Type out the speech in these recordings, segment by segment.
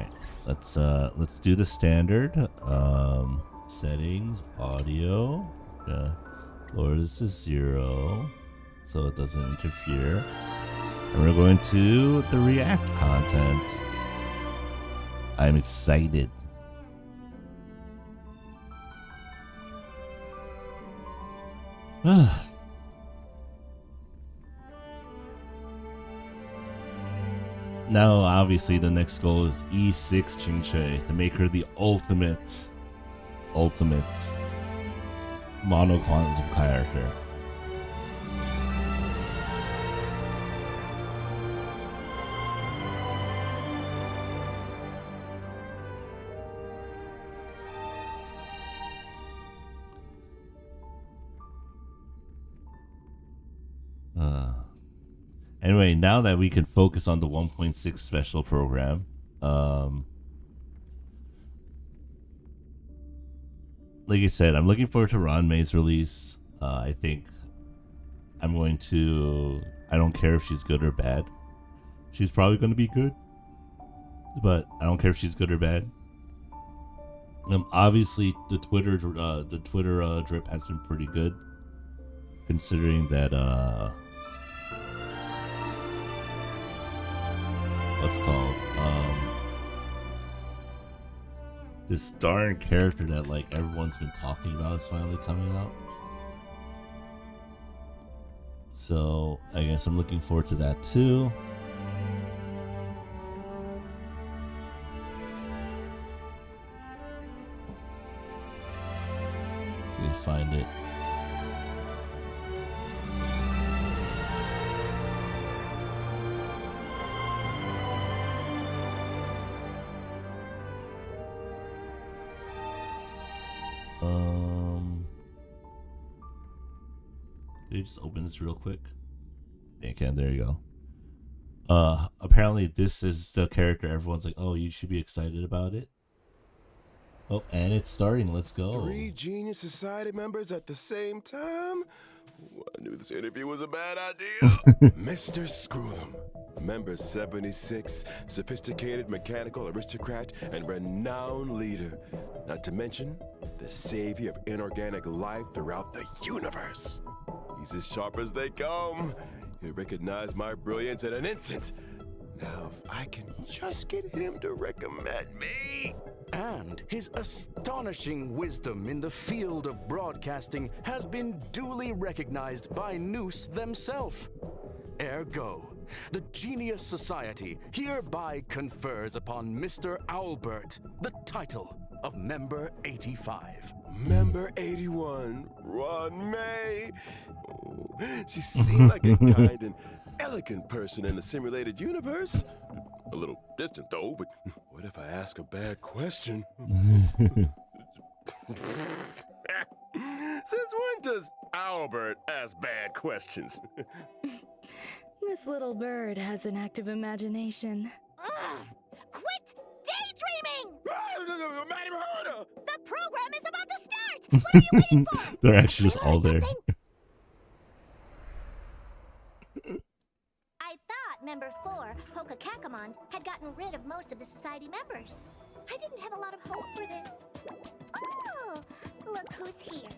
right, let's do the standard. Settings, audio. Lower this to 0 so it doesn't interfere. And we're going to the React content. I'm excited. Now, obviously, the next goal is E6 Chingche to make her the ultimate mono-quantum character. Anyway, now that we can focus on the 1.6 special program, like I said, I'm looking forward to Ranmei's release. I think I'm going to... I don't care if she's good or bad. She's probably going to be good, but I don't care if she's good or bad. Obviously, the Twitter drip has been pretty good, considering that what's called this darn character that like everyone's been talking about is finally coming out. So I guess I'm looking forward to that too. See if I find it. Let me just open this real quick. Yeah, I can. There you go. Apparently this is the character everyone's like, oh, you should be excited about it. Oh, and it's starting. Let's go. 3 Genius Society members at the same time? I knew this interview was a bad idea. Mr. Screw'em, member 76, sophisticated mechanical aristocrat and renowned leader. Not to mention, the savior of inorganic life throughout the universe. He's as sharp as they come. He'll recognize my brilliance in an instant. Now, if I can just get him to recommend me. And his astonishing wisdom in the field of broadcasting has been duly recognized by Noose themselves. Ergo, the Genius Society hereby confers upon Mr. Owlbert the title of Member 85. Member 81, Ranmei. Oh, she seemed like a kind and elegant person in the simulated universe. A little distant though, but what if I ask a bad question? Since when does Albert ask bad questions? This little bird has an active imagination. Quit daydreaming! Madam Herda! The program is about to start! What are you waiting for? They're actually just all there. I thought Member 4, Hoka Kakamon, had gotten rid of most of the society members. I didn't have a lot of hope for this. Oh, look who's here.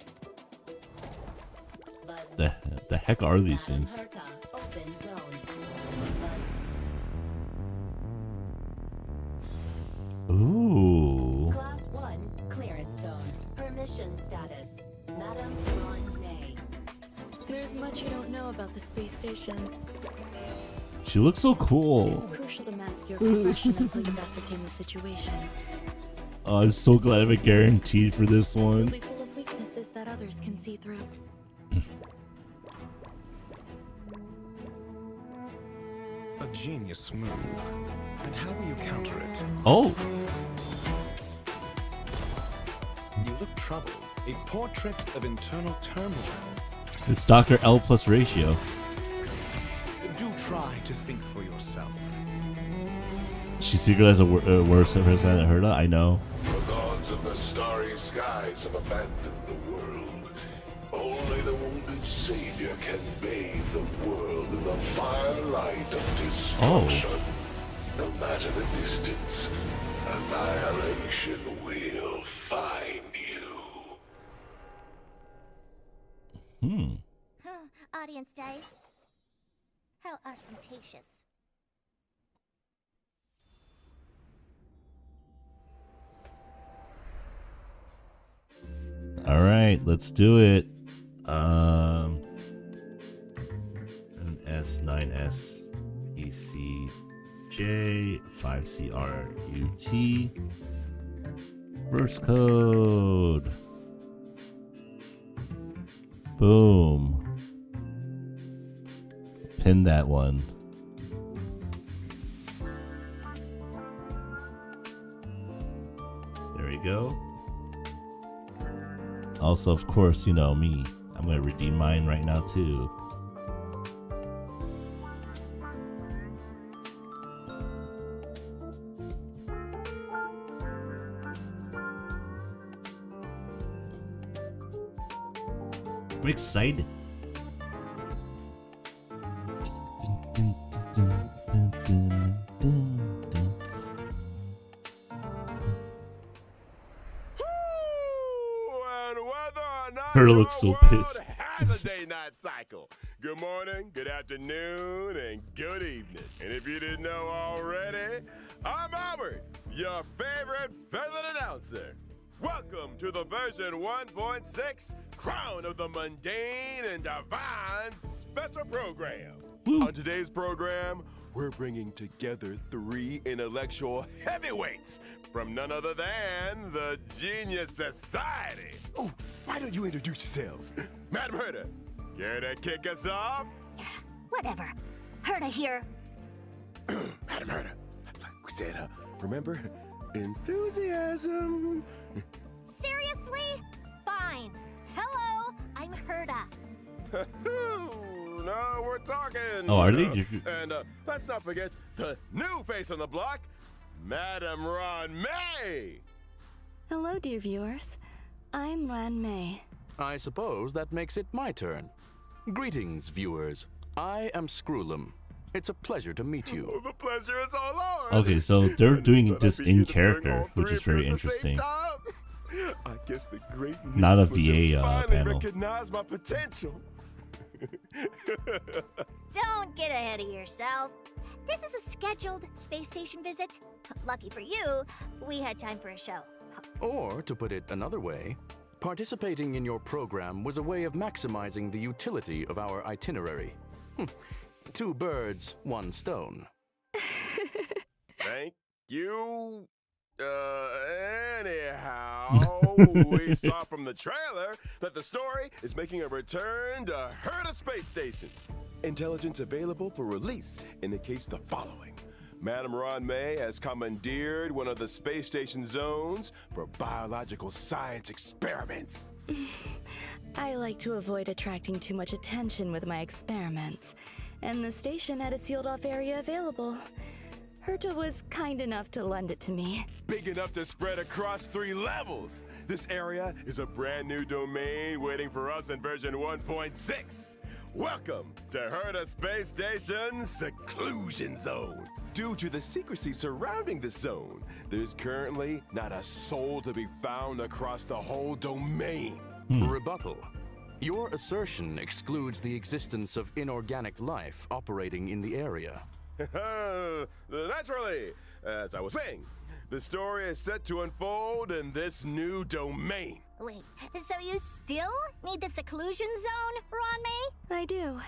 The heck are these things? Open zone. Ooh. Class 1 clearance zone. Permission status. Madam Ranmei. There's much you don't know about the space station. She looks so cool. It's crucial to mask your expression until you've ascertained the situation. Oh, I'm so glad I have a guaranteed for this one. You'll be full of weaknesses that others can see through. A genius move. And how will you counter it? Oh. You look troubled. A portrait of internal turmoil. It's Dr. L plus ratio. Do try to think for yourself. She secretly has a worse person than Herda. I know. The gods of the starry skies have abandoned the world. Only the wounded savior can bathe the world in the firelight of destruction. No matter the distance, annihilation will find you. Audience dice. How ostentatious. All right, let's do it. An S9S ECJ 5CRUT. Verse code. Boom. Pin that one. There we go. Also, of course, you know me. I'm going to redeem mine right now, too. I'm excited. Her looks so pissed. Has a day-night cycle. Good morning, good afternoon, and good evening. And if you didn't know already, I'm Albert, your favorite feathered announcer. Welcome to the version 1.6 Crown of the Mundane and Divine special program. On today's program, we're bringing together 3 intellectual heavyweights from none other than the Genius Society. Oh, why don't you introduce yourselves? Madam Herta, care to kick us off? Whatever. Herta here. Madam Herta, we said, remember, enthusiasm. Seriously? Fine. Hello, I'm Herta. No, we're talking. Oh, are they? And let's not forget the new face on the block, Madam Ron May. Hello, dear viewers. I'm Ran May. I suppose that makes it my turn. Greetings, viewers. I am Scroolum. It's a pleasure to meet you. Oh, the pleasure is all ours. Okay, so they're doing it just But in I'll be here to bring character, all which 3 is of you very at the same interesting. time. I guess the great Not a news was to VA, finally panel. recognize my potential. Don't get ahead of yourself. This is a scheduled space station visit. Lucky for you, we had time for a show. Or, to put it another way, participating in your program was a way of maximizing the utility of our itinerary. 2 birds, 1 stone. Thank you. Anyhow, we saw from the trailer that the story is making a return to Herta Space Station. Intelligence available for release indicates the following. Madam Ron May has commandeered one of the space station zones for biological science experiments. I like to avoid attracting too much attention with my experiments, and the station had a sealed-off area available. Herta was kind enough to lend it to me. Big enough to spread across 3 levels. This area is a brand new domain waiting for us in version 1.6. Welcome to Herta Space Station's Seclusion Zone. Due to the secrecy surrounding the zone, there's currently not a soul to be found across the whole domain. Rebuttal. Your assertion excludes the existence of inorganic life operating in the area. Naturally, as I was saying, the story is set to unfold in this new domain. Wait, so you still need the seclusion zone, Ron May? I do.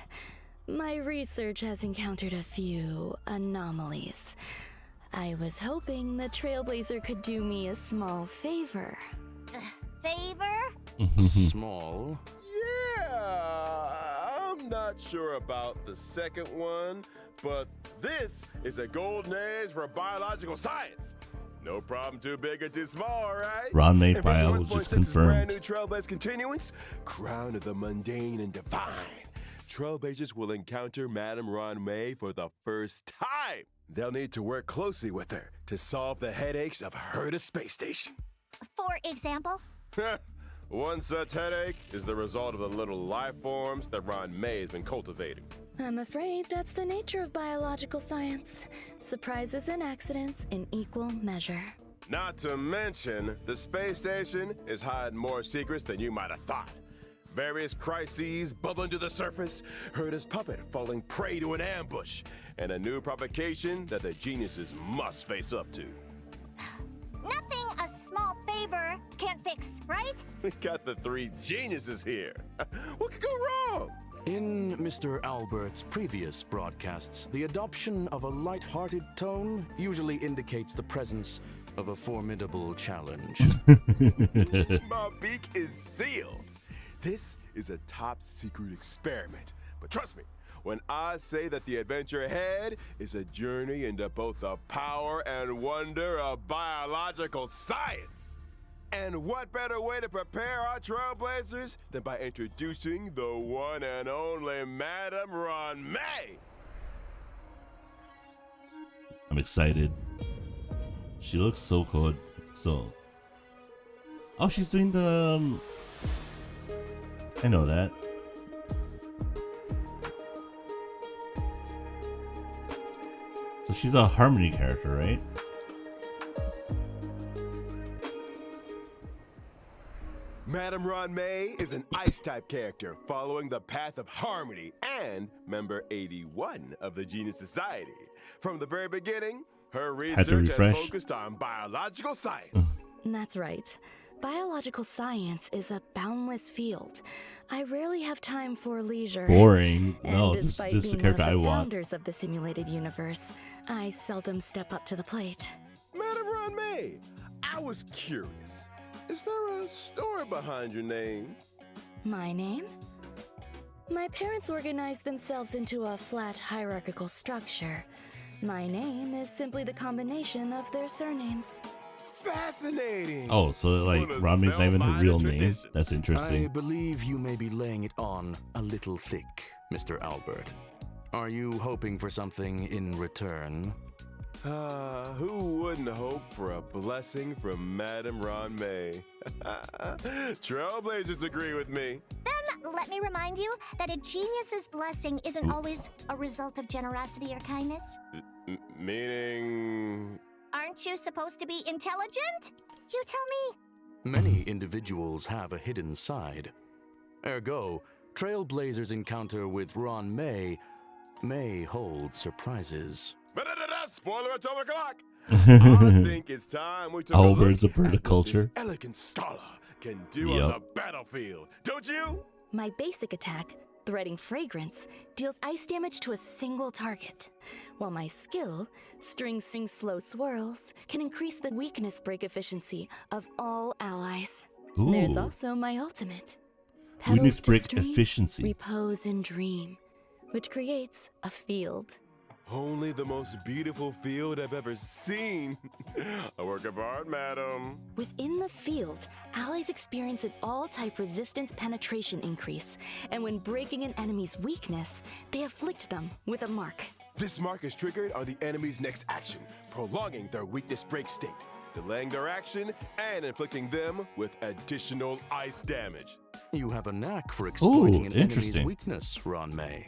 My research has encountered a few anomalies. I was hoping the Trailblazer could do me a small favor. Favor? Small. Yeah, I'm not sure about the second one, but this is a golden age for biological science. No problem too big or too small, right? Ron May And version biologist 1.6 is brand confirmed. new Trailblaze continuance, Crown of the Mundane and Divine. Trailblazers will encounter Madam Ron May for the first time. They'll need to work closely with her to solve the headaches of Herta Space Station. For example? One such headache is the result of the little life forms that Ron May has been cultivating. I'm afraid that's the nature of biological science. Surprises and accidents in equal measure. Not to mention, the space station is hiding more secrets than you might have thought. Various crises bubbling to the surface, Herta's puppet falling prey to an ambush, and a new provocation that the geniuses must face up to. Nothing a small favor can't fix, right? We got the three geniuses here. What could go wrong? In Mr. Albert's previous broadcasts, the adoption of a light-hearted tone usually indicates the presence of a formidable challenge. My beak is sealed. This is a top secret experiment. But trust me, when I say that the adventure ahead is a journey into both the power and wonder of biological science. And what better way to prepare our trailblazers than by introducing the one and only Madame Ron May? I'm excited. She looks so good. So, oh, she's doing the. I know that. So she's a Harmony character, right? Madame Ron May is an Ice-type character following the path of Harmony and member 81 of the Genius Society. From the very beginning, her research has focused on biological science. That's right. Biological science is a boundless field. I rarely have time for leisure. Boring. And No, despite this is the being character one I of the want. founders of the simulated universe, I seldom step up to the plate. Madame Ron May, I was curious. Is there a story behind your name? My name? My parents organized themselves into a flat hierarchical structure. My name is simply the combination of their surnames. Fascinating! Oh, so like What a Rami's not even her spellbinding real name? tradition. That's I interesting. believe you may be laying it on a little thick, Mr. Albert. Are you hoping for something in return? Who wouldn't hope for a blessing from Madame Ron May? Trailblazers agree with me. Then let me remind you that a genius's blessing isn't always a result of generosity or kindness. Meaning... Aren't you supposed to be intelligent? You tell me. Many individuals have a hidden side. Ergo, Trailblazers' encounter with Ron may hold surprises. Spoiler atomic clock! I think it's time we took a look Albert, a bird at of what culture. this elegant scholar can do Yup. on the battlefield. Don't you? My basic attack, Threading Fragrance, deals ice damage to a single target, while my skill, String Sing Slow Swirls, can increase the weakness break efficiency of all allies. There's Ooh. also my ultimate, Weakness Petals to break Stream, efficiency. Repose and Dream, which creates a field. Only the most beautiful field I've ever seen. A work of art, madam. Within the field, allies experience an all-type resistance penetration increase, and when breaking an enemy's weakness, they afflict them with a mark. This mark is triggered on the enemy's next action, prolonging their weakness break state, delaying their action, and inflicting them with additional ice damage. You have a knack for exploiting an enemy's interesting. weakness, Ron May.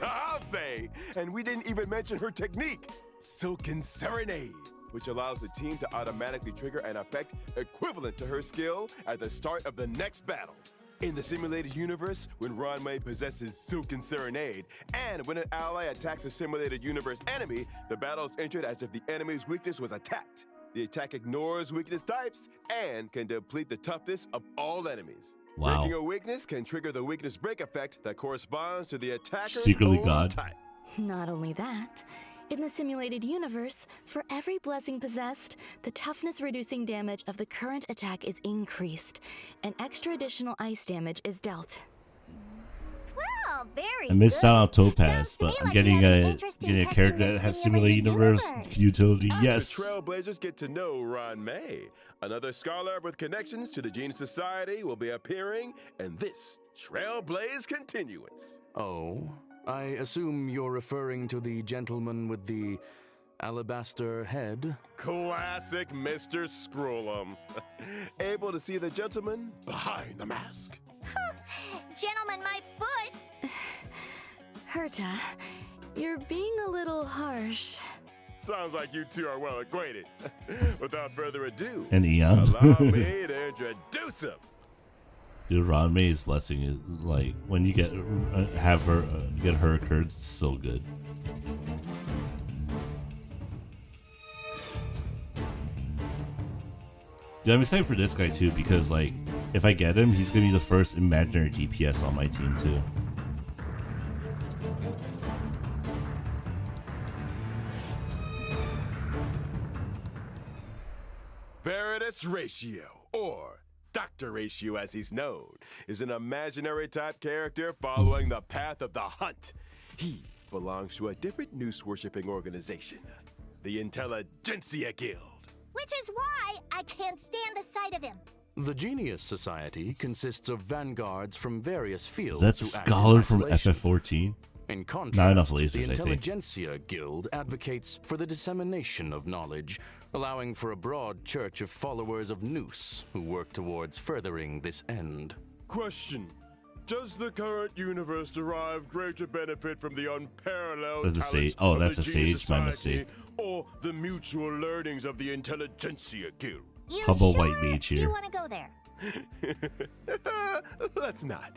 I'll say! And we didn't even mention her technique, Silken Serenade, which allows the team to automatically trigger an effect equivalent to her skill at the start of the next battle. In the simulated universe, when Ron May possesses Silken Serenade, and when an ally attacks a simulated universe enemy, the battle is entered as if the enemy's weakness was attacked. The attack ignores weakness types and can deplete the toughness of all enemies. Wow. Breaking a weakness can trigger the weakness break effect that corresponds to the attacker's Secretly own God. type. Not only that, in the simulated universe, for every blessing possessed, the toughness reducing damage of the current attack is increased, and extra additional ice damage is dealt. Well, very I missed good. out on Topaz, Sounds to but me I'm like getting you had an a interesting getting a tech character in that the has simulated simulated universe utility. After Yes. Trailblazers get to know Ron May, another scholar with connections to the Genius Society will be appearing in this Trailblaze Continuance. Oh, I assume you're referring to the gentleman with the alabaster head? Classic Mr. Scrollum. Able to see the gentleman behind the mask. Gentlemen, my foot. Herta, you're being a little harsh. Sounds like you two are well acquainted. Without further ado, And Eon. allow me to introduce him. Dude, Ron May's blessing is like when you get have her get her occurred, it's so good. Dude, I'm excited for this guy too because like if I get him, he's gonna be the first imaginary DPS on my team too. Veritas Ratio, or Dr. Ratio as he's known, is an imaginary type character following the path of the hunt. He belongs to a different noose-worshipping organization, the Intelligentsia Guild. Which is why I can't stand the sight of him. The Genius Society consists of vanguards from various fields Is that who act in Scholar from isolation. FF14? In contrast, Not enough the lasers, I think. Intelligentsia Guild advocates for the dissemination of knowledge, allowing for a broad church of followers of Noose who work towards furthering this end. Question. Does the current universe derive greater benefit from the unparalleled That's a talents sage. Oh, of that's the a Genius sage. My Society, mistake. or the mutual learnings of the Intelligentsia Guild? You Humble sure white mage here. you want to go there? Let's not.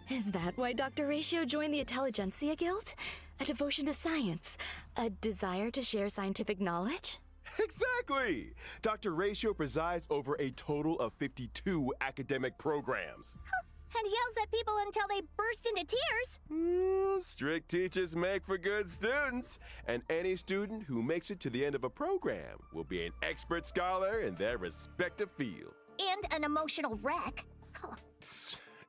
Is that why Dr. Ratio joined the Intelligentsia Guild? A devotion to science? A desire to share scientific knowledge? Exactly! Dr. Ratio presides over a total of 52 academic programs. And yells at people until they burst into tears. Strict teachers make for good students, and any student who makes it to the end of a program will be an expert scholar in their respective field. And an emotional wreck.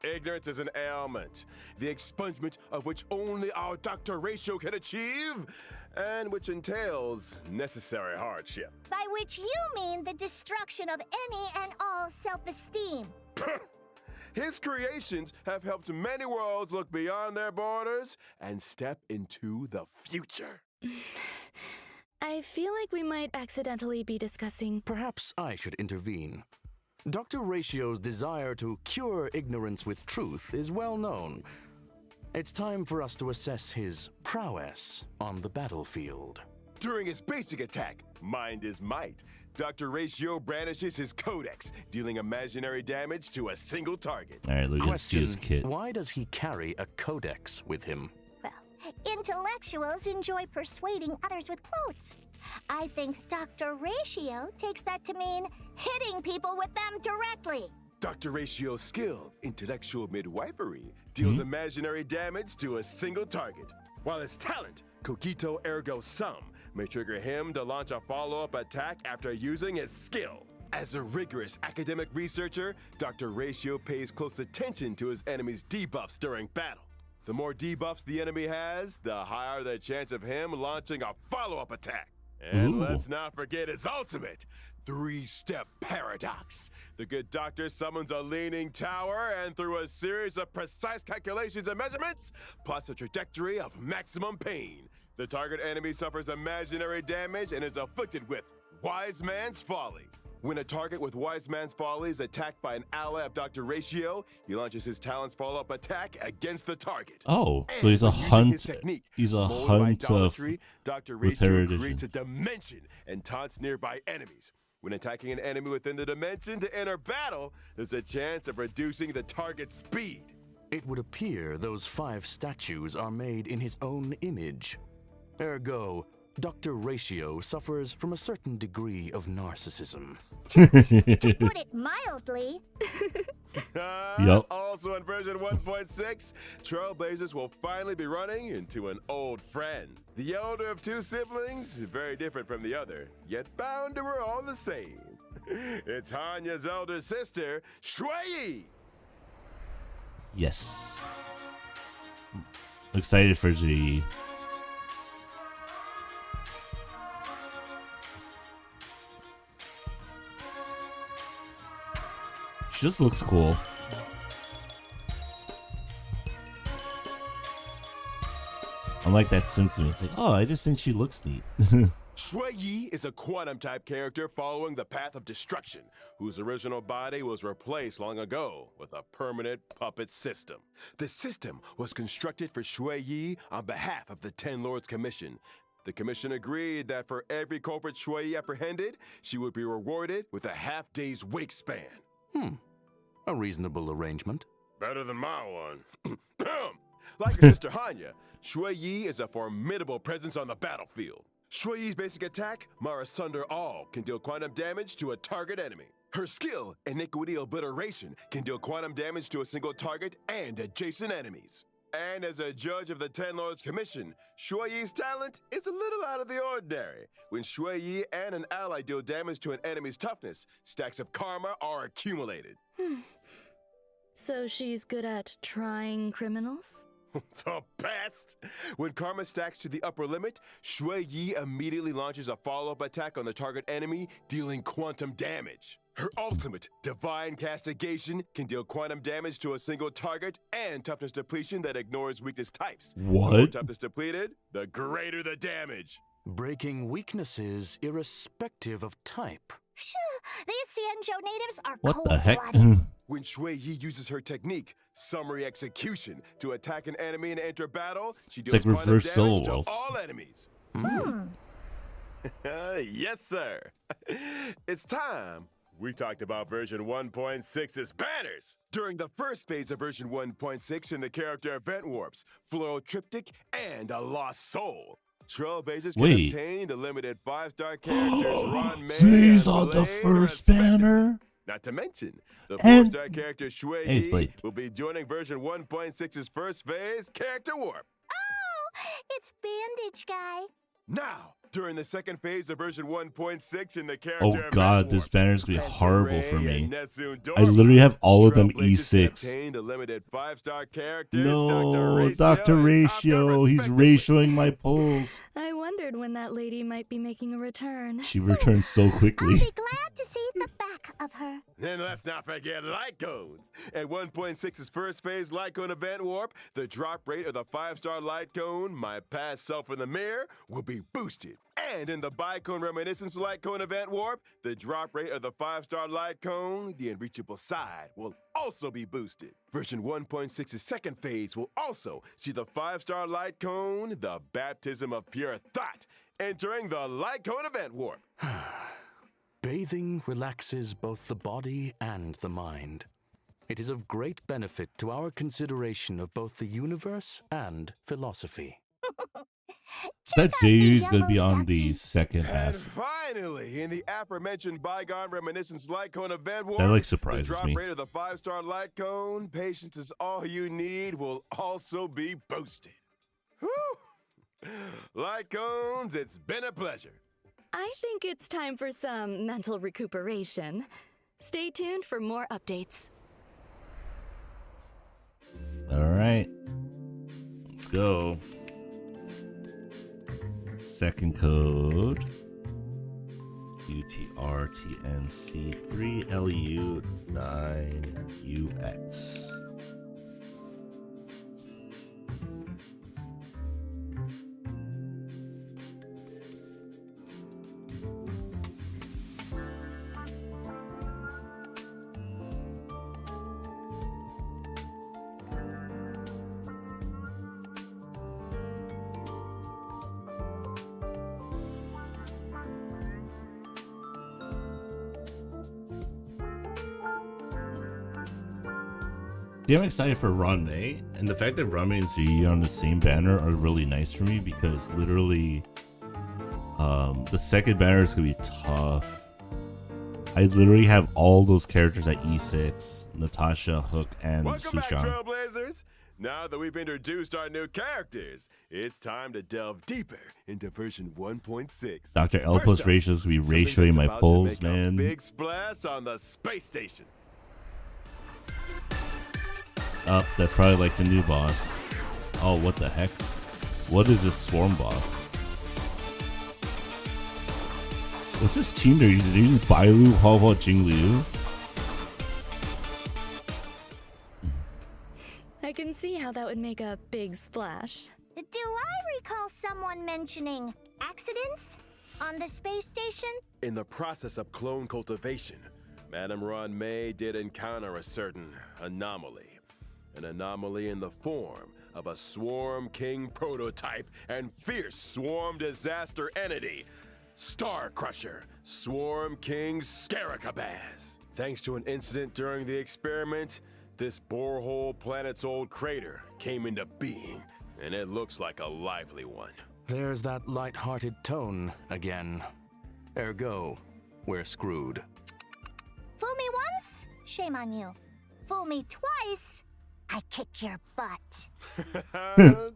Ignorance is an ailment, the expungement of which only our Dr. Ratio can achieve, and which entails necessary hardship. By which you mean the destruction of any and all self-esteem. His creations have helped many worlds look beyond their borders and step into the future. I feel like we might accidentally be discussing. Perhaps I should intervene. Dr. Ratio's desire to cure ignorance with truth is well known. It's time for us to assess his prowess on the battlefield. During his basic attack, Mind is Might, Dr. Ratio brandishes his codex, dealing imaginary damage to a single target. Alright, let's see his kit. Why does he carry a codex with him? Well, intellectuals enjoy persuading others with quotes. I think Dr. Ratio takes that to mean hitting people with them directly. Dr. Ratio's skill, intellectual midwifery, deals imaginary damage to a single target, while his talent, Cogito Ergo Sum, may trigger him to launch a follow-up attack after using his skill. As a rigorous academic researcher, Dr. Ratio pays close attention to his enemy's debuffs during battle. The more debuffs the enemy has, the higher the chance of him launching a follow-up attack. And Ooh. let's not forget his ultimate, 3-step paradox. The good doctor summons a leaning tower and through a series of precise calculations and measurements, plots a trajectory of maximum pain. The target enemy suffers imaginary damage and is afflicted with Wise Man's Folly. When a target with Wise Man's Folly is attacked by an ally of Dr. Ratio, he launches his talent's follow-up attack against the target. Oh, so And he's a using his hunt. technique, He's a molded by hunt of idolatry, Dr. with Ratio heritage. creates a dimension and taunts nearby enemies. When attacking an enemy within the dimension to enter battle, there's a chance of reducing the target's speed. It would appear those 5 statues are made in his own image. Ergo, Dr. Ratio suffers from a certain degree of narcissism. To put it mildly. Yup. Also in version 1.6, Trailblazers will finally be running into an old friend. The elder of 2 siblings, very different from the other, yet bound to her all the same. It's Hanya's elder sister, Shui! Yes. Excited for the She just looks cool. Unlike that Simpson, it's like, oh, I just think she looks neat. Shui Yi is a quantum-type character following the path of destruction, whose original body was replaced long ago with a permanent puppet system. The system was constructed for Shui Yi on behalf of the Ten Lords Commission, The commission agreed that for every culprit Shui apprehended, she would be rewarded with a half-day's wake span. A reasonable arrangement. Better than my one. Like her sister Hanya, Shui Yi is a formidable presence on the battlefield. Shui Yi's basic attack, Mara Sunder All, can deal quantum damage to a target enemy. Her skill, Iniquity Obliteration, can deal quantum damage to a single target and adjacent enemies. And as a judge of the Ten Lords Commission, Shui Yi's talent is a little out of the ordinary. When Shui Yi and an ally deal damage to an enemy's toughness, stacks of karma are accumulated. So she's good at trying criminals? The best! When karma stacks to the upper limit, Shui Yi immediately launches a follow-up attack on the target enemy, dealing quantum damage. Her ultimate, Divine Castigation, can deal quantum damage to a single target and toughness depletion that ignores weakness types. What? The more toughness depleted, the greater the damage. Breaking weaknesses irrespective of type. These Xianzhou natives are What the heck? cold-blooded. When Shui Yi uses her technique, Summary Execution, to attack an enemy and enter battle, she deals like quantum reverse damage Solo to Wolf. all enemies. Yes, sir. It's time. We talked about version 1.6's banners. During the first phase of version 1.6 in the character event warps, Floral Triptych, and a Lost Soul. Trailblazers can Wait. obtain the limited 5-star characters Ron May She's and on the Blade first respectively. banner. Not to mention, the And- 4-star character Shui Hey, it's Yi Blade. will be joining version 1.6's first phase character warp. Oh, it's Bandage Guy. Now, during the second phase of version 1.6 in the character Oh event god, this warps, banner's gonna be Penta horrible Ray for me. and Nessun I Dorma. literally have all of them Trailblazers can E6. obtain the limited 5-star characters No, Dr. Dr. and Kafka Ratio. He's respectively. ratioing my polls. I wondered when that lady might be making a return. She returns so I'll quickly. be glad to see the back of her. Then let's not forget light cones. At 1.6's first phase light cone event warp, the drop rate of the 5-star light cone, my past self in the mirror, will be boosted. And in the Bicone Reminiscence light cone event warp, the drop rate of the 5-star light cone, the unreachable side, will also be boosted. Version 1.6's second phase will also see the 5-star light cone, the baptism of pure thought, entering the light cone event warp. Bathing relaxes both the body and the mind. It is of great benefit to our consideration of both the universe and philosophy. That series is gonna be yellow on the ducky. second And half. finally, in the aforementioned Bygone Reminiscence Light Cone event warp, That like the surprises drop me. rate of the 5-star Light Cone, patience is all you need, will also be boosted. Whew. Light Cones, it's been a pleasure. I think it's time for some mental recuperation. Stay tuned for more updates. All right, let's go. Second code UTRTNC3LU9UX. Yeah, I'm excited for Ron May, and the fact that Ron May and Zuyi are on the same banner are really nice for me because literally, the second banner is gonna be tough. I literally have all those characters at E6: Natasha, Hook, and Welcome back, Sushan. Trailblazers. Now that we've introduced our new characters, it's time to delve deeper into version 1.6. Dr. L First plus up, Ratio is gonna be something ratioing that's my about to polls, make a man. Big splash on the space station. Up, that's probably like the new boss. Oh, what the heck? What is this swarm boss? What's this team they're using? They're using Bailu, Hao, Jing Liu. I can see how that would make a big splash. Do I recall someone mentioning accidents on the space station? In the process of clone cultivation, Madame Ron May did encounter a certain anomaly. An anomaly in the form of a Swarm King prototype and fierce swarm disaster entity, Star Crusher, Swarm King Scaricabaz. Thanks to an incident during the experiment, this borehole planet's old crater came into being, and it looks like a lively one. There's that light-hearted tone again. Ergo, we're screwed. Fool me once, shame on you. Fool me twice, I kick your butt.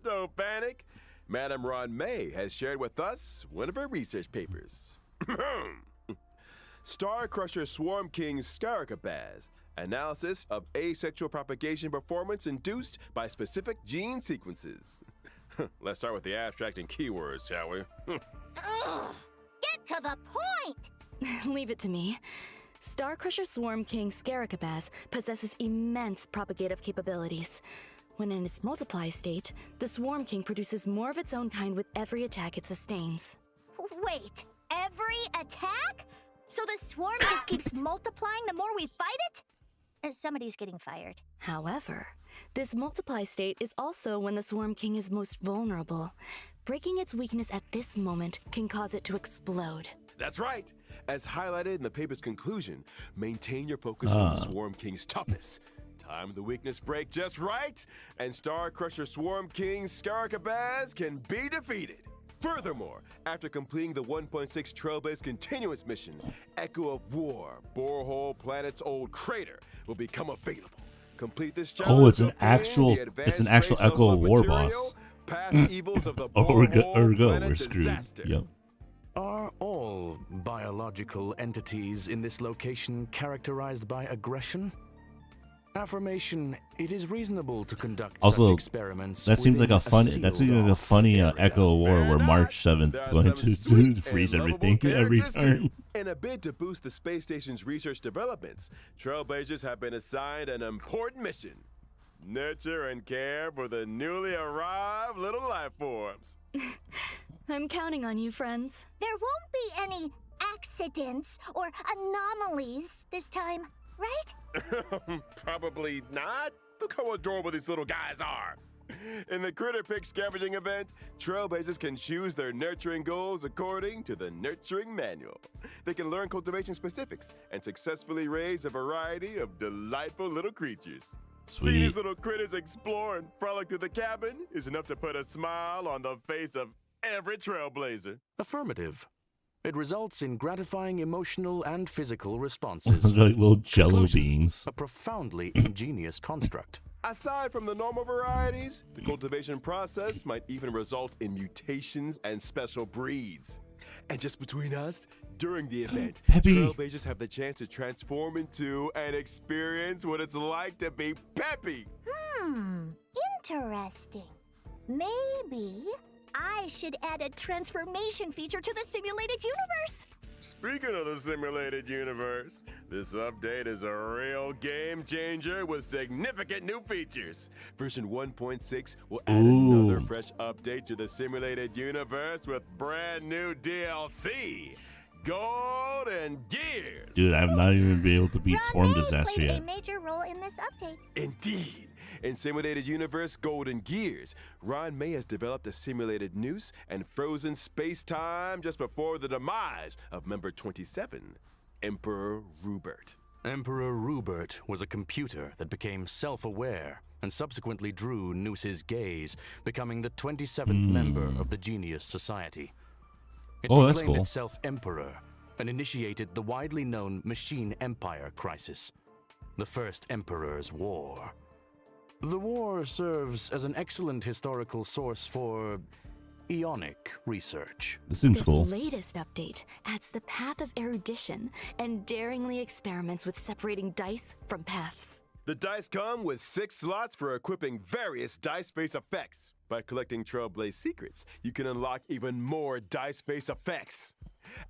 Don't panic. Madame Ron May has shared with us one of her research papers. Star Crusher Swarm King Scaricabaz. Analysis of asexual propagation performance induced by specific gene sequences. Let's start with the abstract and keywords, shall we? Ugh, get to the point! Leave it to me. Star Crusher Swarm King Scaricabaz possesses immense propagative capabilities. When in its multiply state, the Swarm King produces more of its own kind with every attack it sustains. Wait, every attack? So the swarm just keeps multiplying the more we fight it? Somebody's getting fired. However, this multiply state is also when the Swarm King is most vulnerable. Breaking its weakness at this moment can cause it to explode. That's right. As highlighted in the paper's conclusion, maintain your focus on the Swarm King's toughness. Time the weakness break just right, and Star Crusher Swarm King Scaricabaz can be defeated. Furthermore, after completing the 1.6 Trailblaze continuance mission, Echo of War, Borehole Planet's old crater, will become available. Complete this challenge. Oh, it's an obtain actual the advanced Echo trace of War material, boss. Past evils of the Ergo, Borehole Planet we're screwed. disaster. Yep. Are all biological entities in this location characterized by aggression? Affirmation, it is reasonable to conduct Also, such experiments. That seems like within that seems like a sealed-off funny area. Echo of War where Fair March enough. 7th There is are going some to sweet freeze and everything lovable every characters, turn. too. In a bid to boost the space station's research developments, Trailblazers have been assigned an important mission. Nurture and care for the newly arrived little life forms. I'm counting on you, friends. There won't be any accidents or anomalies this time, right? Probably not. Look how adorable these little guys are. In the Critter Pick scavenging event, Trailblazers can choose their nurturing goals according to the Nurturing Manual. They can learn cultivation specifics and successfully raise a variety of delightful little creatures. Seeing these Sweet. little critters explore and frolic through the cabin is enough to put a smile on the face of every Trailblazer. Affirmative. It results in gratifying emotional and physical responses. Like little jello Conclusion, beings. A profoundly ingenious construct. Aside from the normal varieties, the cultivation process might even result in mutations and special breeds. And just between us, during the event, Peppy. Trailblazers have the chance to transform into and experience what it's like to be Peppy. Interesting. Maybe I should add a transformation feature to the simulated universe. Speaking of the simulated universe, this update is a real game changer with significant new features. Version 1.6 will add another fresh update to the simulated universe with brand new DLC, Gold and Gears. Dude, I've not even been able to beat Ron Swarm May Disaster played a yet. major role in this update. Indeed. In Simulated Universe Golden Gears, Ron May has developed a simulated noose and frozen space-time just before the demise of member 27, Emperor Rubert. Emperor Rubert was a computer that became self-aware and subsequently drew Noose's gaze, becoming the 27th member of the Genius Society. It Oh, that's proclaimed cool. itself Emperor and initiated the widely known Machine Empire Crisis, the First Emperor's War. The war serves as an excellent historical source for Ionic research. This seems This cool. latest update adds the path of erudition and daringly experiments with separating dice from paths. The dice come with 6 slots for equipping various dice face effects. By collecting Trailblaze secrets, you can unlock even more dice face effects.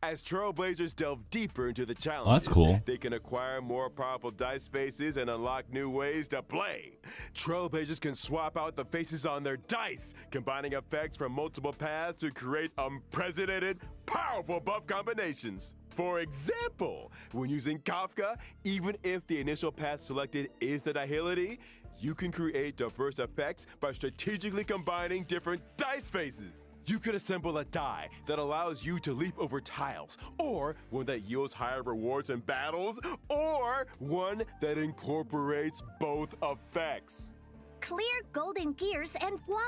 As Trailblazers delve deeper into the challenges, cool. they can acquire more powerful dice faces and unlock new ways to play. Trailblazers can swap out the faces on their dice, combining effects from multiple paths to create unprecedented, powerful buff combinations. For example, when using Kafka, even if the initial path selected is the Nihility, You can create diverse effects by strategically combining different dice faces. You could assemble a die that allows you to leap over tiles, or one that yields higher rewards in battles, or one that incorporates both effects. Clear golden gears and voila!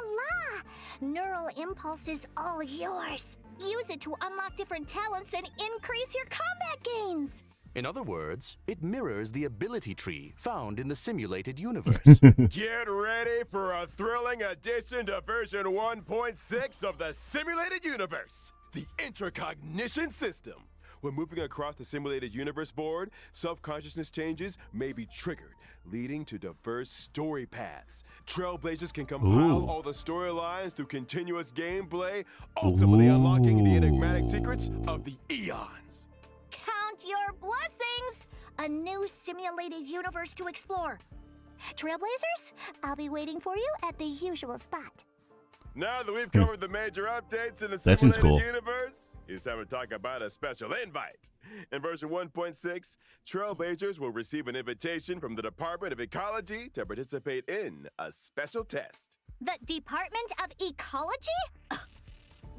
Neural Impulse is all yours. Use it to unlock different talents and increase your combat gains. In other words, it mirrors the ability tree found in the simulated universe. Get ready for a thrilling addition to version 1.6 of the simulated universe, the Intracognition System. When moving across the simulated universe board, self-consciousness changes may be triggered, leading to diverse story paths. Trailblazers can compile all the storylines through continuous gameplay, ultimately unlocking the enigmatic secrets of the eons. Count your blessings! A new simulated universe to explore. Trailblazers, I'll be waiting for you at the usual spot. Now that we've covered the major updates in the That seems simulated cool. universe, it's time to talk about a special invite. In version 1.6, Trailblazers will receive an invitation from the Department of Ecology to participate in a special test. The Department of Ecology? Ugh.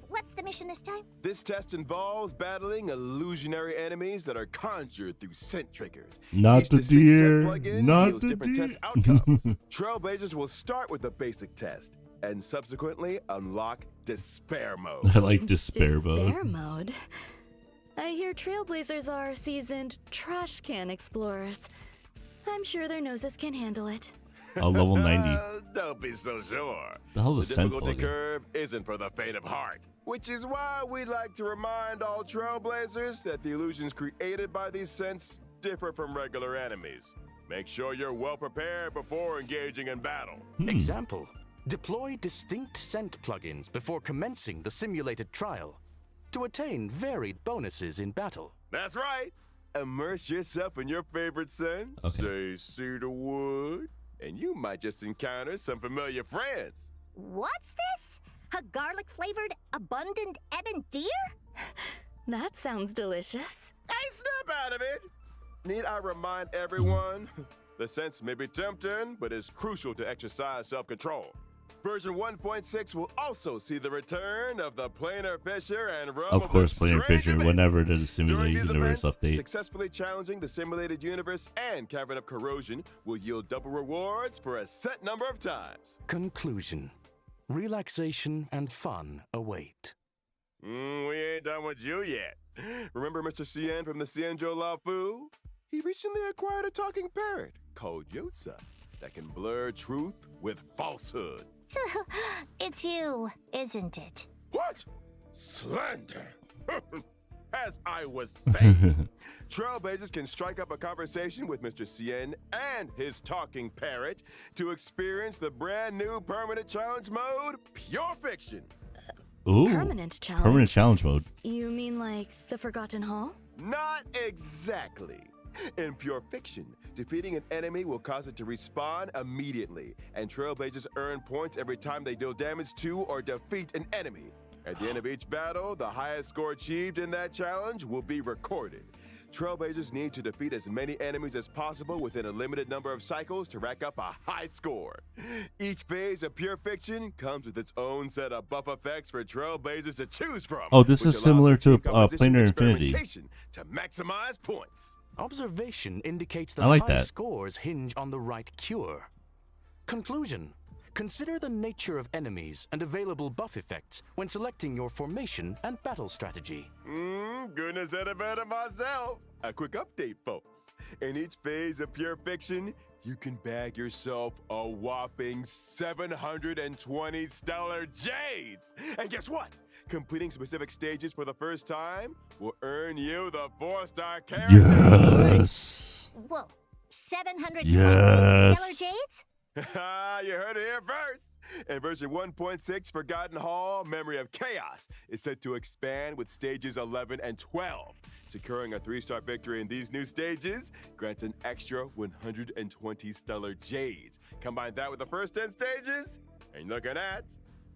What's the mission this time? This test involves battling illusionary enemies that are conjured through scent triggers. Not Each the distinct scent deer, plugin not yields the different deer. test outcomes. Trailblazers will start with the basic test and subsequently unlock Despair Mode. I like despair Despair mode. mode. I hear Trailblazers are seasoned trash can explorers. I'm sure their noses can handle it. Oh, level 90. Don't be so sure. The hell's a The scent difficulty plugin? curve isn't for the faint of heart, which is why we like to remind all Trailblazers that the illusions created by these scents differ from regular enemies. Make sure you're well prepared before engaging in battle. Example: deploy distinct scent plugins before commencing the simulated trial to attain varied bonuses in battle. That's right. Immerse yourself in your favorite scent, say cedarwood, and you might just encounter some familiar friends. What's this? A garlic-flavored, abundant ebon deer? That sounds delicious. Hey, snap out of it! Need I remind everyone? The scents may be tempting, but it's crucial to exercise self-control. Version 1.6 will also see the return of the Planar Fisher and Realm Of course, the Planar Strange Fisher, Events. whenever there's a During simulated these universe events, update. successfully challenging the simulated universe and Cavern of Corrosion will yield double rewards for a set number of times. Conclusion: relaxation and fun await. We ain't done with you yet. Remember Mr. Cien from the Cienjo Lafu? He recently acquired a talking parrot called Yotza that can blur truth with falsehood. It's you, isn't it? What? Slander! As I was saying, Trailblazers can strike up a conversation with Mr. Cien and his talking parrot to experience the brand new permanent challenge mode, Pure Fiction. Ooh. Permanent challenge. Permanent challenge mode. You mean like the Forgotten Hall? Not exactly. In Pure Fiction, defeating an enemy will cause it to respawn immediately, and Trailblazers earn points every time they deal damage to or defeat an enemy. At the end of each battle, the highest score achieved in that challenge will be recorded. Trailblazers need to defeat as many enemies as possible within a limited number of cycles to rack up a high score. Each phase of Pure Fiction comes with its own set of buff effects for Trailblazers to choose from. Oh, this which is allows similar for team to, composition Planar Infinity. experimentation to maximize points. Observation indicates that I like high that. scores hinge on the right cure. Conclusion: consider the nature of enemies and available buff effects when selecting your formation and battle strategy. Goodness said it better myself. A quick update, folks. In each phase of Pure Fiction, you can bag yourself a whopping 720 stellar jades. And guess what? Completing specific stages for the first time will earn you the 4-star character. Yes. Whoa, 700 Yes. stellar jades? You heard it here first. In version 1.6, Forgotten Hall, Memory of Chaos is set to expand with stages 11 and 12. Securing a 3-star victory in these new stages grants an extra 120 stellar jades. Combine that with the first 10 stages, and you're looking at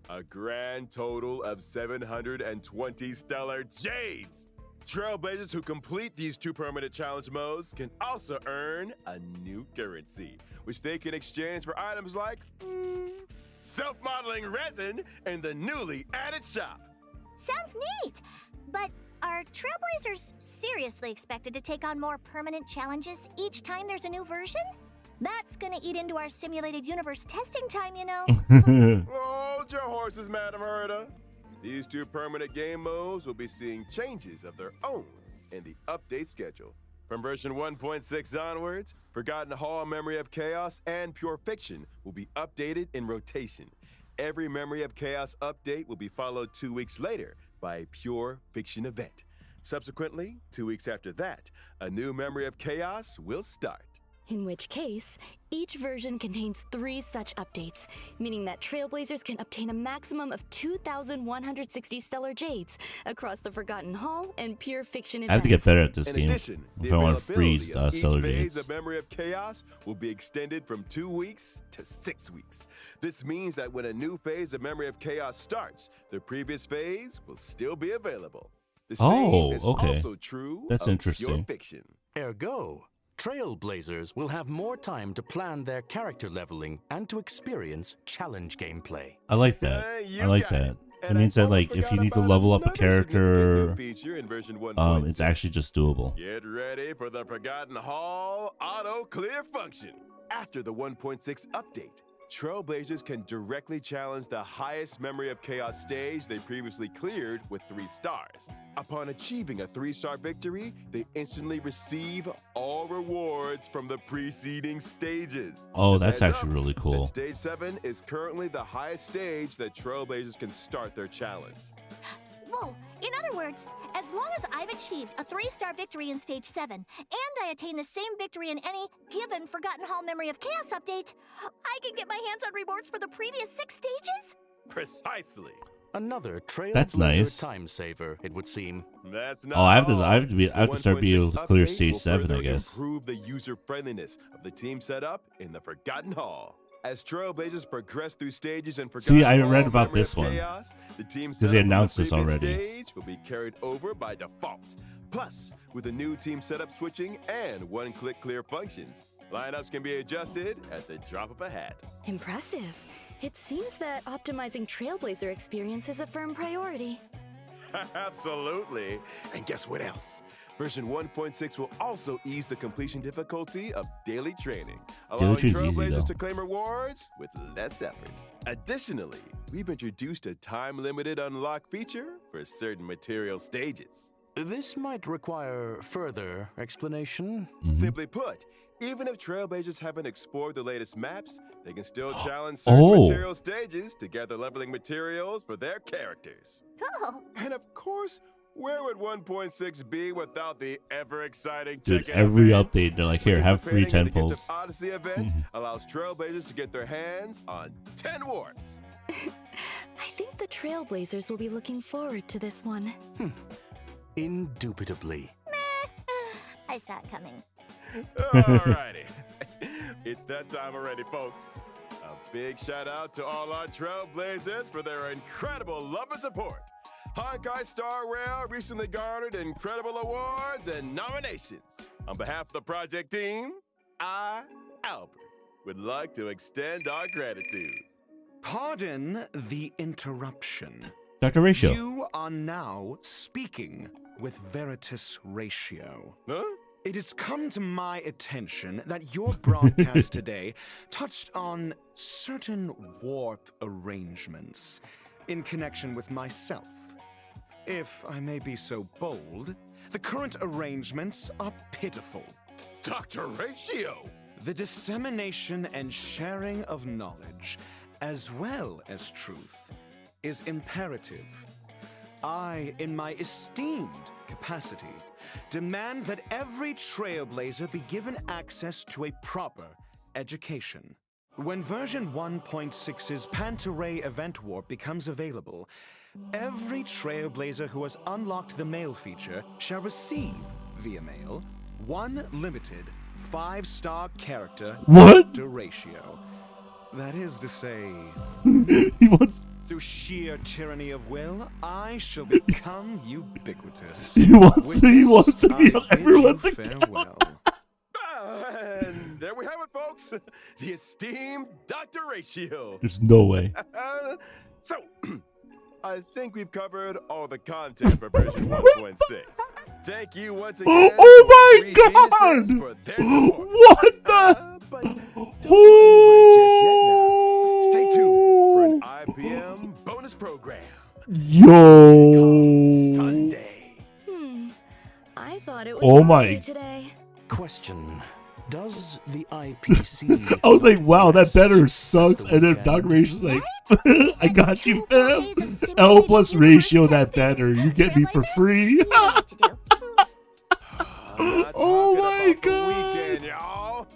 a grand total of 720 stellar jades. Trailblazers who complete these 2 permanent challenge modes can also earn a new currency, which they can exchange for items like self-modeling resin in the newly added shop. Sounds neat. But are Trailblazers seriously expected to take on more permanent challenges each time there's a new version? That's gonna eat into our simulated universe testing time, you know. Hold your horses, Madam Herda. These 2 permanent game modes will be seeing changes of their own in the update schedule. From version 1.6 onwards, Forgotten Hall, Memory of Chaos, and Pure Fiction will be updated in rotation. Every Memory of Chaos update will be followed 2 weeks later by a Pure Fiction event. Subsequently, 2 weeks after that, a new Memory of Chaos will start. In which case, each version contains 3 such updates, meaning that Trailblazers can obtain a maximum of 2,160 Stellar Jades across the Forgotten Hall and Pure Fiction events. I have to get better at this In game addition, if I want to freeze of each Stellar phase Jades. of Memory of Chaos will be extended from 2 weeks to 6 weeks. This means that when a new phase of Memory of Chaos starts, the previous phase will still be available. The same is okay. also true That's of Pure interesting. Fiction. Ergo, Trailblazers will have more time to plan their character leveling and to experience challenge gameplay. I like that. You I like got it. that. It And I means that totally like if you forgot need to about level up a another significant character, new feature in version 1.6. it's actually just doable. Get ready for the Forgotten Hall auto clear function. After the 1.6 update, Trailblazers can directly challenge the highest Memory of Chaos stage they previously cleared with 3 stars. Upon achieving a 3-star victory, they instantly receive all rewards from the preceding stages. Oh, Just that's heads actually up really that cool. Stage 7 is currently the highest stage that Trailblazers can start their challenge. Whoa, in other words, as long as I've achieved a 3-star victory in Stage 7, and I attain the same victory in any given Forgotten Hall Memory of Chaos update, I can get my hands on rewards for the previous 6 stages? Precisely. Another That's Trailblazer nice. time saver, it would seem. That's not Oh, I have to. all. I have to be. I have to start being able to clear 1.6 stage update 7. will I further guess. improve the user friendliness of the team setup in the Forgotten Hall. As Trailblazers progress through stages and Forgotten See, I Hall read about Memory this of one. Chaos, the team 'Cause setup they from the announced this previous already. Stage will be carried over by default. Plus, with the new team setup switching and one-click clear functions, lineups can be adjusted at the drop of a hat. Impressive. It seems that optimizing Trailblazer experience is a firm priority. Absolutely. And guess what else? Version 1.6 will also ease the completion difficulty of daily training, allowing training is easy, Trailblazers though. to claim rewards with less effort. Additionally, we've introduced a time-limited unlock feature for certain material stages. This might require further explanation. Simply put, even if Trailblazers haven't explored the latest maps, they can still challenge certain Oh. material stages to gather leveling materials for their characters. Oh, And of course, where would 1.6 be without the ever-exciting Dude, check-in every event? update they're like, here, have free Participating in 10 the Gift pulls. of Odyssey event allows Trailblazers to get their hands on 10 warps. I think the Trailblazers will be looking forward to this one. Indubitably. I saw it coming. Alrighty. It's that time already, folks. A big shout out to all our Trailblazers for their incredible love and support. Honkai Star Rail recently garnered incredible awards and nominations. On behalf of the project team, I, Albert, would like to extend our gratitude. Pardon the interruption. Dr. Ratio. You are now speaking with Veritas Ratio. Huh? It has come to my attention that your broadcast today touched on certain warp arrangements in connection with myself. If I may be so bold, the current arrangements are pitiful. Dr. Ratio! The dissemination and sharing of knowledge, as well as truth, is imperative. I, in my esteemed capacity, demand that every Trailblazer be given access to a proper education. When version 1.6's Pantaray Event Warp becomes available, every Trailblazer who has unlocked the mail feature shall receive, via mail, one limited 5-star character What? Dr. Ratio. That is to say, He wants. through sheer tyranny of will, I shall become ubiquitous. He wants. With He this, wants to be I on bid everyone's you account. farewell. And there we have it, folks. The esteemed Dr. Ratio. There's no way. So, I think we've covered all the content for version 1.6. Thank you once again. Oh to my our three geniuses God! For their support. What the? But don't go anywhere just yet now. Stay tuned for an IPM bonus program. Yo. Sunday. I thought it was Oh Friday my- today. Question. Does the IPC... I was like, wow, that rest banner sucks. the And then weekend? Dr. Ratio's like, Right? I got you, 24 fam. days of simulated L plus universe ratio that testing. banner. You get me for Trailblazers? free. You know what to do. I'm not Oh talking my about God. the weekend, y'all.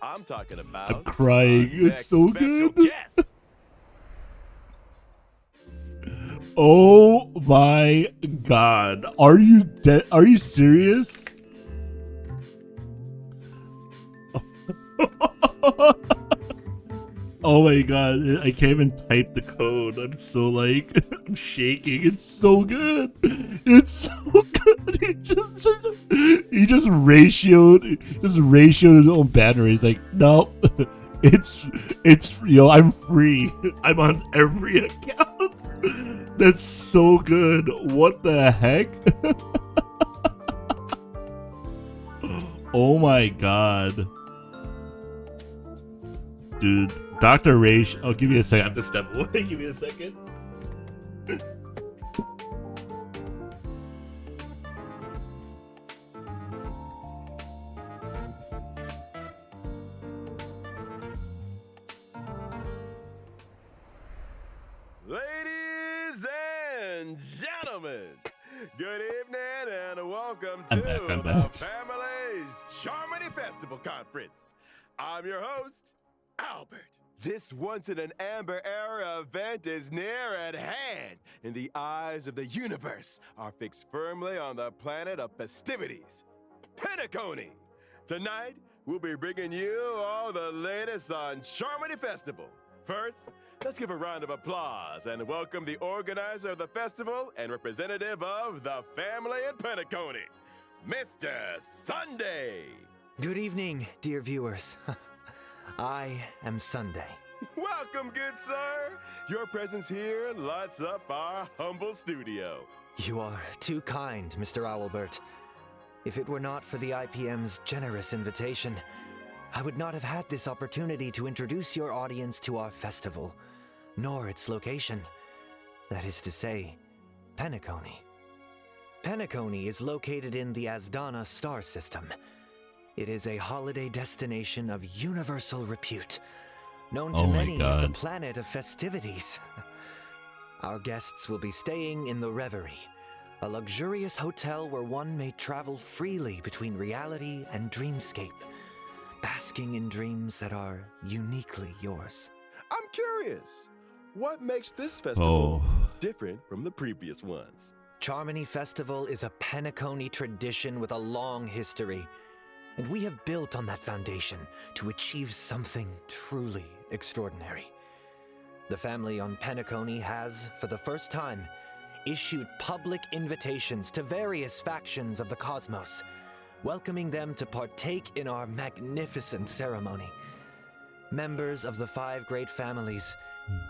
I'm talking about I'm crying. our It's next so special good. guest. Oh my God. Are you dead? Are you serious? Oh my God. I can't even type the code. I'm so like, I'm shaking. It's so good. It's so good. He just ratioed his own banner. He's like, nope. It's, I'm free. I'm on every account. That's so good. What the heck? Oh my God. Dude, Dr. Raish. Oh, give me a second. I have to step away. Give me a second. Ladies and gentlemen, good evening and welcome to I'm back, I'm the back. Family's Charmony Festival Conference. I'm your host, Albert. This once in an Amber Era event is near at hand, and the eyes of the universe are fixed firmly on the planet of festivities, Pentaconi. Tonight, we'll be bringing you all the latest on Charmony Festival. First, let's give a round of applause and welcome the organizer of the festival and representative of the family in Pentaconi, Mr. Sunday. Good evening, dear viewers. I am Sunday. Welcome, good sir. Your presence here lights up our humble studio. You are too kind, Mr. Owlbert. If it were not for the IPM's generous invitation, I would not have had this opportunity to introduce your audience to our festival, nor its location. That is to say, Pentaconi. Pentaconi is located in the Asdana star system. It is a holiday destination of universal repute, known to Oh my many as the God. planet of festivities. Our guests will be staying in the Reverie, a luxurious hotel where one may travel freely between reality and dreamscape, basking in dreams that are uniquely yours. I'm curious, what makes this festival Oh. different from the previous ones? Charmony Festival is a Pentaconi tradition with a long history, and we have built on that foundation to achieve something truly extraordinary. The family on Pentaconi has, for the first time, issued public invitations to various factions of the cosmos, welcoming them to partake in our magnificent ceremony. Members of the 5 great families,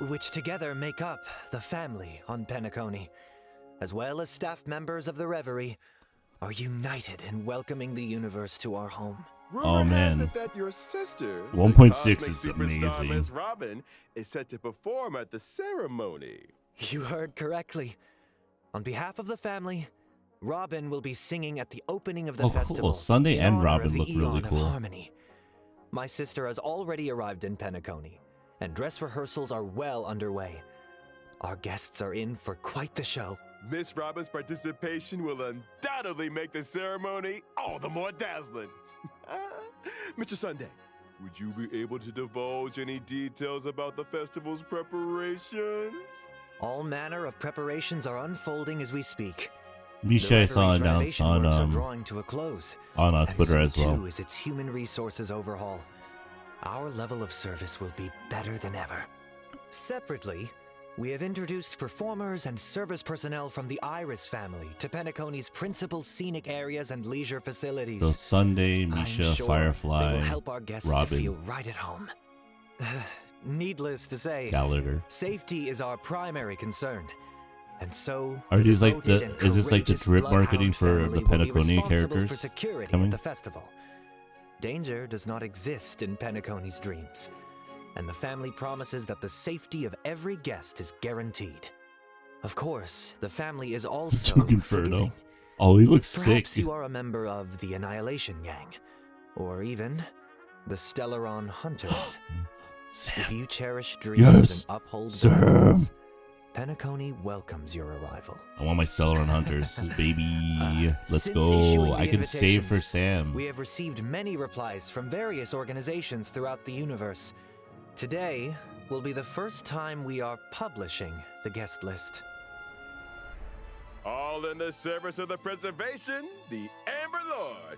which together make up the family on Pentaconi, as well as staff members of the Reverie, are united in welcoming the universe to our home. Rumor Oh, has man. it that your sister, 1.6 the cosmic is superstar amazing. Miss Robin, is set to perform at the ceremony. You heard correctly. On behalf of the family, Robin will be singing at the opening of the Oh, cool. festival. Sunday in and honor Robin of the look really Eon of cool. Harmony. My sister has already arrived in Pentaconi, and dress rehearsals are well underway. Our guests are in for quite the show. Miss Robin's participation will undoubtedly make the ceremony all the more dazzling. Mr. Sunday, would you be able to divulge any details about the festival's preparations? All manner of preparations are unfolding as we speak. Misha I saw announced renovation works are on drawing to a close. on And Twitter so as well. too is its human resources overhaul. our level of service will be better than ever. Separately, we have introduced performers and service personnel from the Iris family to Penacony's principal scenic areas and leisure facilities. So Sunday, I'm Misha, sure Firefly, they will help our guests to Robin, feel right at home. Needless to say, Gallagher. safety is our primary concern. And so, Are the these like devoted the? and Is this like the courageous drip Bloodhound marketing for family the will be Penacony responsible characters for security coming? at the festival. Danger does not exist in Penacony's dreams, and the family promises that the safety of every guest is guaranteed. Of course, the family is also Duke Inferno. forgiving. Oh, he looks Perhaps sick. you are a member of the Annihilation Gang, or even the Stellaron Hunters. If you cherish dreams Yes, and uphold Sam. values, Penacony welcomes your arrival. I want my Stellaron Hunters, baby. Let's Since issuing go. the I can save for invitations, Sam. We have received many replies from various organizations throughout the universe. Today will be the first time we are publishing the guest list. All in the service of the preservation, the Amber Lord.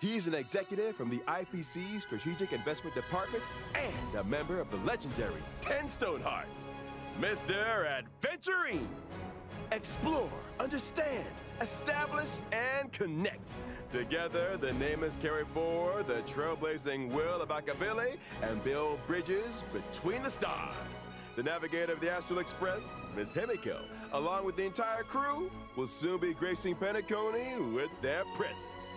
He's an executive from the IPC Strategic Investment Department and a member of the legendary 10 Stonehearts, Mr. Adventurine. Explore, understand, establish, and connect. Together, the Nameless carry forward the trailblazing will of Akavili and build bridges between the stars. The navigator of the Astral Express, Miss Himiko, along with the entire crew, will soon be gracing Penacony with their presence.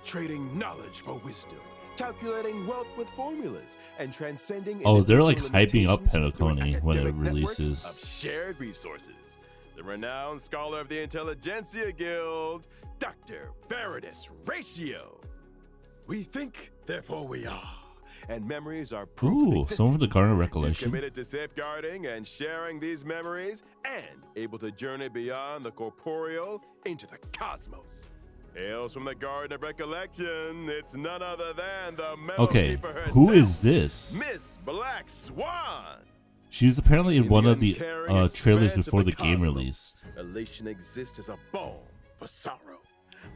Trading knowledge for wisdom, calculating wealth with formulas, and transcending Oh, they're like individual hyping up limitations through an Penacony when it academic network releases. of shared resources. The renowned scholar of the Intelligentsia Guild, Dr. Veridus Ratio. We think, therefore we are. And memories are proof of Ooh, existence. someone with the Garner She's Recollection. committed to safeguarding and sharing these memories and able to journey beyond the corporeal into the cosmos. Hails from the Garden of Recollection, it's none other than the Metal Okay, Keeper herself, who is this? Miss Black Swan. She's apparently in one of the uncaring trailers expanse of before the game cosmos, release. Elation exists as a balm for sorrow,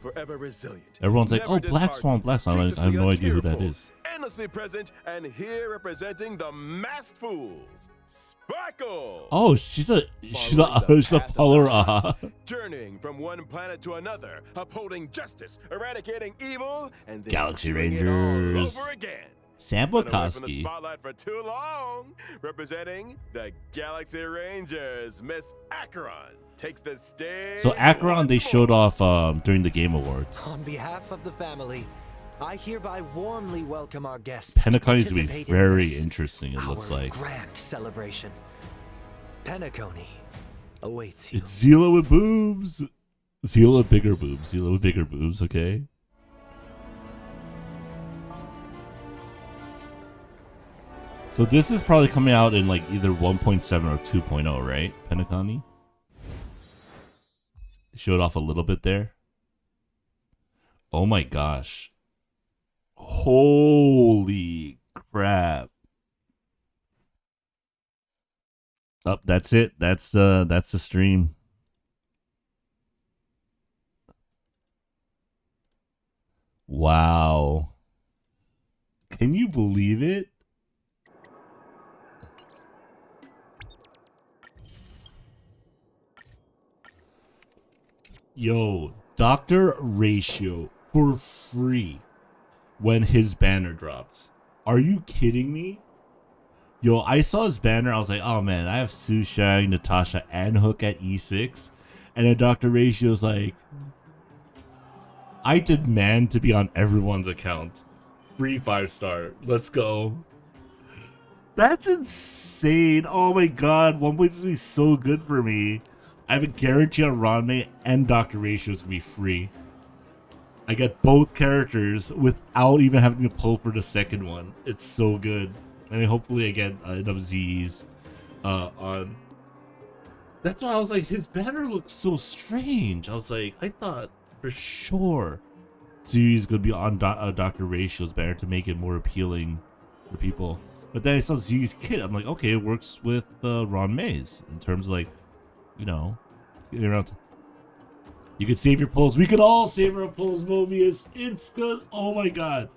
forever resilient. Everyone's like, never "Oh, Black Swan, Black Swan." I have ceaselessly no idea who that untearful, is. Endlessly present and here representing the masked fools, Sparkle. Oh, she's a Following the she's a path of follower. the heart, journeying from one planet to another, upholding justice, eradicating evil, and then Galaxy doing it all Rangers. over again. Sam Been away from the Wachowski. spotlight for too long. Representing the Galaxy Rangers, Miss Acheron takes the stage. So Acheron, they once showed more. off during the Game Awards. On behalf of the family, I hereby warmly welcome our guests. Penacony's to gonna be participate in very this, interesting. It looks our like grand celebration. Penacony awaits you. it's Zila with boobs. Zila with bigger boobs. Zila with bigger boobs. Okay. So this is probably coming out in like either 1.7 or 2.0, right? Penacony. Showed off a little bit there. Oh my gosh. Holy crap. Oh, that's it. That's the stream. Wow. Can you believe it? Yo, Dr. Ratio for free when his banner drops. Are you kidding me? Yo, I saw his banner. I was like, oh man, I have Su Shang, Natasha, and Hook at E6. And then Dr. Ratio's like, I demand to be on everyone's account. Free 5-star. Let's go. That's insane. Oh my god. 1.6 is going to be so good for me. I have a guarantee on Ranmei and Dr. Ratio is going to be free. I get both characters without even having to pull for the second one. It's so good. And hopefully I get enough Z's on. That's why I was like, his banner looks so strange. I was like, I thought for sure Z's going to be on Dr. Ratio's banner to make it more appealing for people. But then I saw Z's kit. I'm like, okay, it works with Ron Mays in terms of like, you know, getting around. You could save your pulls. We could all save our pulls, Mobius. It's good. Oh my god.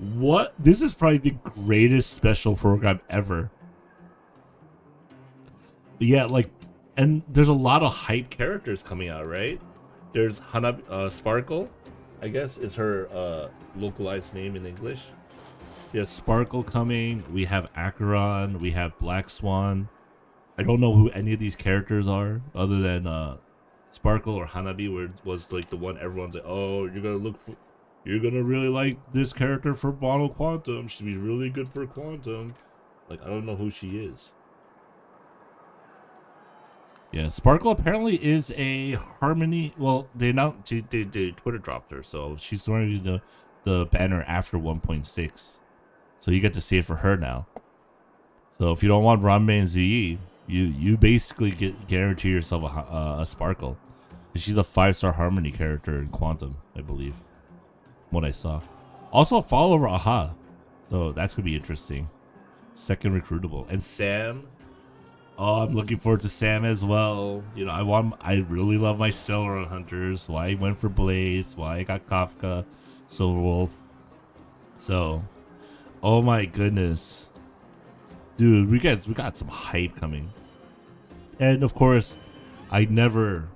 What? This is probably the greatest special program ever. Yeah, like, and there's a lot of hype characters coming out, right? There's Sparkle, I guess is her localized name in English. We have Sparkle coming. We have Acheron. We have Black Swan. I don't know who any of these characters are, other than Sparkle or Hanabi, was like the one everyone's like, oh, you're gonna really like this character for Mono Quantum. She'd be really good for Quantum. Like, I don't know who she is. Yeah, Sparkle apparently is a Harmony. Well, they Twitter dropped her, so she's wearing the banner after 1.6. So you get to see it for her now. So if you don't want Ranmei and Ziyi, you basically guarantee yourself a Sparkle. She's a 5-star Harmony character in Quantum, I believe. What I saw. Also a follower Aha. So that's gonna be interesting. Second recruitable. And Sam. Oh, I'm looking forward to Sam as well. You know, I really love my Stellar Hunters. Why I went for Blades, why I got Kafka, Silverwolf. So, oh my goodness. Dude, we got some hype coming. And of course, I never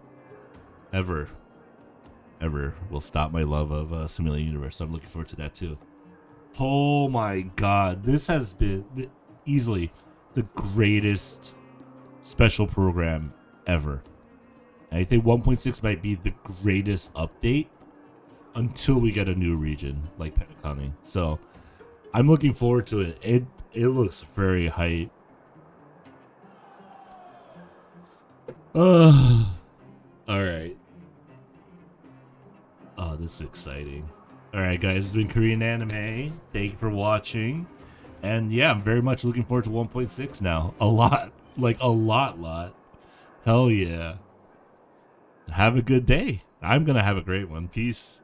ever will stop my love of Simulated Universe. So I'm looking forward to that too. Oh my god, this has been easily the greatest special program ever. And I think 1.6 might be the greatest update until we get a new region like Penacony. So I'm looking forward to it. It looks very hype. All right. Oh, this is exciting. All right, guys, it's been Korean Anime. Thank you for watching. And yeah, I'm very much looking forward to 1.6 now. A lot. Like a lot. Hell yeah. Have a good day. I'm going to have a great one. Peace.